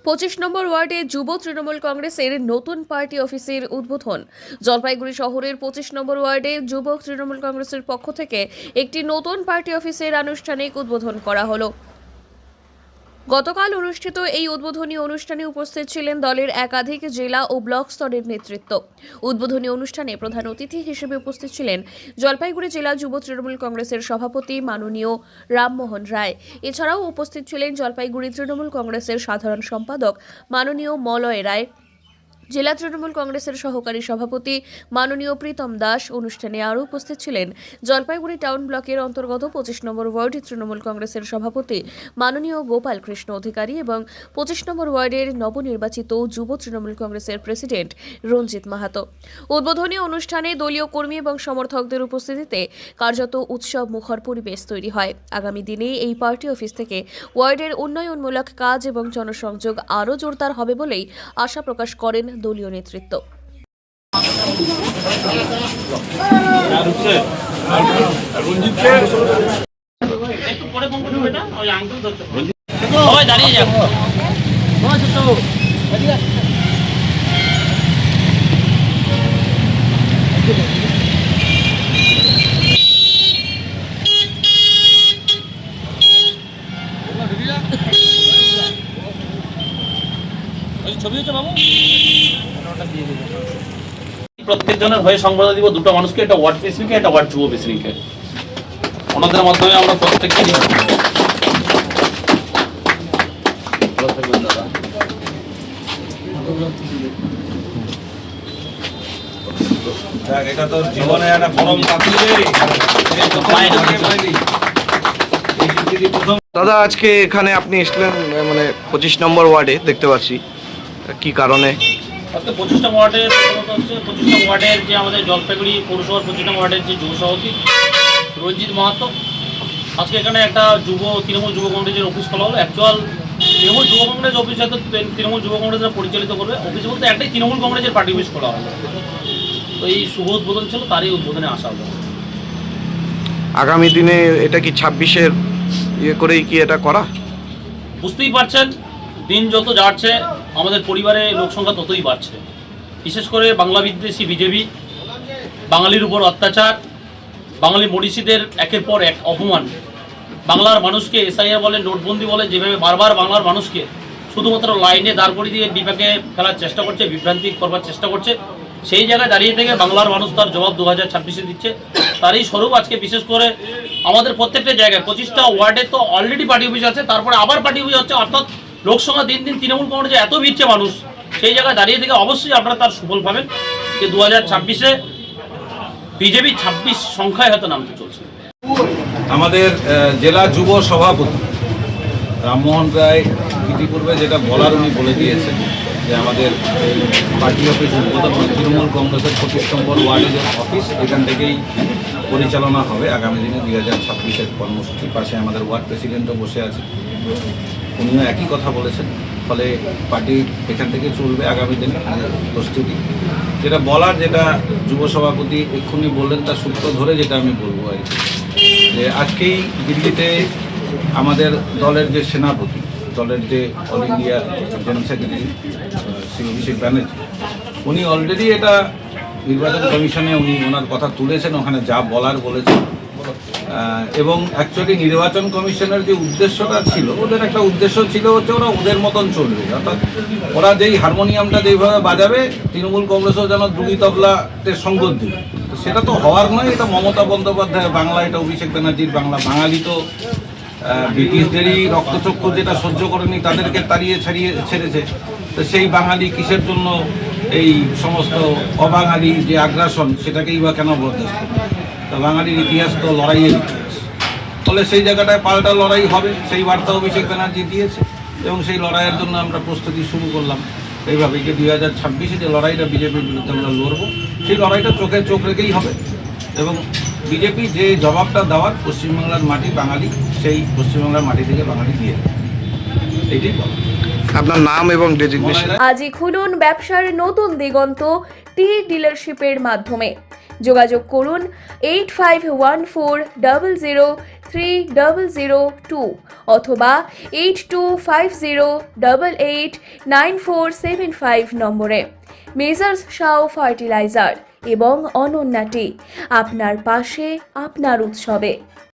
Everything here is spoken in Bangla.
25 নম্বর ওয়ার্ডে যুব তৃণমূল কংগ্রেসের নতুন পার্টি অফিসের উদ্বোধন। জলপাইগুড়ি শহরের 25 নম্বর ওয়ার্ডে যুব তৃণমূল কংগ্রেসের পক্ষ থেকে একটি নতুন পার্টি অফিসের আনুষ্ঠানিক উদ্বোধন করা হলো। গতকাল অনুষ্ঠিত এই উদ্বোধনী অনুষ্ঠানে উপস্থিত ছিলেন দলের একাধিক জেলা ও ব্লক স্তরের নেতৃত্ব। উদ্বোধনী অনুষ্ঠানে প্রধান অতিথি হিসেবে উপস্থিত ছিলেন জলপাইগুড়ি জেলা যুব তৃণমূল কংগ্রেসের সভাপতি মাননীয় রামমোহন রায়। এছাড়াও উপস্থিত ছিলেন জলপাইগুড়ি তৃণমূল কংগ্রেসের সাধারণ সম্পাদক মাননীয় মলয় রায়, জেলা তৃণমূল কংগ্রেসের সহকারী সভাপতি মাননীয় প্রীতম দাস। অনুষ্ঠানে আরও উপস্থিত ছিলেন জলপাইগুড়ি টাউন ব্লকের অন্তর্গত 25 নম্বর ওয়ার্ড তৃণমূল কংগ্রেসের সভাপতি মাননীয় গোপাল কৃষ্ণ অধিকারী এবং 25 নম্বর ওয়ার্ডের নবনির্বাচিত যুব তৃণমূল কংগ্রেসের প্রেসিডেন্ট রঞ্জিত মাহাতো। উদ্বোধনী অনুষ্ঠানে দলীয় কর্মী এবং সমর্থকদের উপস্থিতিতে কার্যত উৎসব মুখর পরিবেশ তৈরি হয়। আগামী দিনে এই পার্টি অফিস থেকে ওয়ার্ডের উন্নয়নমূলক কাজ এবং জনসংযোগ আরও জোরদার হবে বলেই আশা প্রকাশ করেন দলীয় নেতৃত্ব। প্রত্যেকজনের হয়ে সংবাদ দিব দুটো মানুষকে, একটা ওয়ার্ড প্রেসিডেন্টকে, একটা ওয়ার্ড যুব প্রেসিডেন্টকে। ওনাদের মাধ্যমে আমরা প্রত্যেককে এটা তো জীবনে একটা গরম দাদা, আজকে এখানে আপনি এসলেন মানে 25 নম্বর ওয়ার্ডে দেখতে পাচ্ছি, কি কারণে? আজকে 25 নম্বর ওয়ার্ডের হচ্ছে 25 নম্বর ওয়ার্ডের যে আমাদের জলপাইগুড়ি পৌরসভার 25 নম্বর ওয়ার্ডের যে যুব সভাপতি রঞ্জিত মাহাতো, আজকে এখানে একটা তৃণমূল যুব কংগ্রেসের অফিস খোলা হলো। অ্যাকচুয়াল তৃণমূল যুব কংগ্রেস অফিস হয়তো তৃণমূল যুব কংগ্রেসরা পরিচালিত করবে, অফিস বলতে একটাই তৃণমূল কংগ্রেসের পার্টি অফিস খোলা হলো। তো এই শুভ উদ্বোধন ছিল, তারই উদ্বোধনে আসা হলো। আগামী দিনে এটা কি 26-এর ইয়ে করেই কি এটা করা? বুঝতেই পারছেন, দিন যত যাচ্ছে আমাদের পরিবারে লোকসংখ্যা ততই বাড়ছে। বিশেষ করে বাংলা বিদ্বেষী বিজেপি, বাঙালির উপর অত্যাচার, বাঙালি মনীষীদের একের পর এক অপমান, বাংলার মানুষকে এসআইআর বলে, নোটবন্দি বলে, যেভাবে বারবার বাংলার মানুষকে শুধুমাত্র লাইনে দাঁড় করিয়ে দিয়ে বিপাকে ফেলার চেষ্টা করছে, বিভ্রান্তি করবার চেষ্টা করছে, সেই জায়গায় দাঁড়িয়ে থেকে বাংলার মানুষ তার জবাব 2026-এ দিচ্ছে। তারই স্বরূপ আজকে বিশেষ করে আমাদের প্রত্যেকটা জায়গায় 25টা ওয়ার্ডে তো অলরেডি পার্টি অফিস আছে, তারপরে আবার পার্টি অফিস হচ্ছে, অর্থাৎ লোকসংখ্যা দিন দিন তৃণমূল কংগ্রেসে এত ভিড়ছে মানুষ, সেই জায়গায় দাঁড়িয়ে থেকে অবশ্যই আপনারা তার সুফল পাবেন যে 2026-এ বিজেপি 26 সংখ্যায় হয়তো নামতে চলছে। আমাদের জেলা যুব সভাপতি রামমোহন রায় ইতিপূর্বে যেটা বলার উনি বলে দিয়েছেন যে আমাদের পার্টি অফিস উদ্বোধন তৃণমূল কংগ্রেসের 25 নম্বর ওয়ার্ডের যে অফিস, এখান থেকেই পরিচালনা হবে আগামী দিনে 2026-এর কর্মসূচি। পাশে আমাদের ওয়ার্ড প্রেসিডেন্টও বসে আছে, উনিও একই কথা বলেছেন। ফলে পার্টি এখান থেকে চলবে আগামী দিনে প্রস্তুতি। যেটা বলার, যেটা যুব সভাপতি এক্ষুনি বললেন, তার সূত্র ধরে যেটা আমি বলবো আর কি, যে আজকেই দিল্লিতে আমাদের দলের যে সেনাপতি, দলের যে all India general secretary Shri Abhishek Banerjee, উনি অলরেডি এটা নির্বাচন কমিশনে উনি ওনার কথা তুলেছেন, ওখানে যা বলার বলেছেন। এবং অ্যাকচুয়ালি নির্বাচন কমিশনের যে উদ্দেশ্যটা ছিল, ওদের একটা উদ্দেশ্য ছিল হচ্ছে ওরা ওদের মতন চলবে, অর্থাৎ ওরা যেই হারমোনিয়ামটা যেইভাবে বাজাবে তৃণমূল কংগ্রেসও যেন দুই তবলাতে সঙ্গত দিবে। তো সেটা তো হওয়ার নয়, এটা মমতা বন্দ্যোপাধ্যায়ের বাংলা, এটা অভিষেক ব্যানার্জির বাংলা। বাঙালি তো ব্রিটিশদেরই রক্তচক্ষু যেটা সহ্য করেনি, তাদেরকে তাড়িয়ে ছেড়েছে। তো সেই বাঙালি কিসের জন্য এই সমস্ত অবাঙালি যে আগ্রাসন, সেটাকেই বা কেন বরদাস্ত? তো বাঙালির ইতিহাস তো লড়াইয়ের ইতিহাস। ফলে সেই জায়গাটায় পাল্টা লড়াই হবে, সেই বার্তা অভিষেক ব্যানার্জি দিয়েছে এবং সেই লড়াইয়ের জন্য আমরা প্রস্তুতি শুরু করলাম এইভাবে যে 2026-এ যে লড়াইটা বিজেপির বিরুদ্ধে আমরা লড়বো, সেই লড়াইটা চোখে চোখ রেখেই হবে। এবং বিজেপি যে জবাবটা দেওয়ার পশ্চিমবাংলার মাটি বাঙালি, সেই পশ্চিমবাংলার মাটি থেকে বাঙালি দিয়ে এইটাই বলা। আপনার নাম এবং ডেজিগনেশন? আজই খুলুন ব্যবসার নতুন দিগন্ত টি ডিলারশিপের মাধ্যমে। যোগাযোগ করুন 8514003002 অথবা 8250889475 নম্বরে। মেজার্স শাও ফার্টিলাইজার এবং অনন্যা টি, আপনার পাশে আপনার উৎসবে।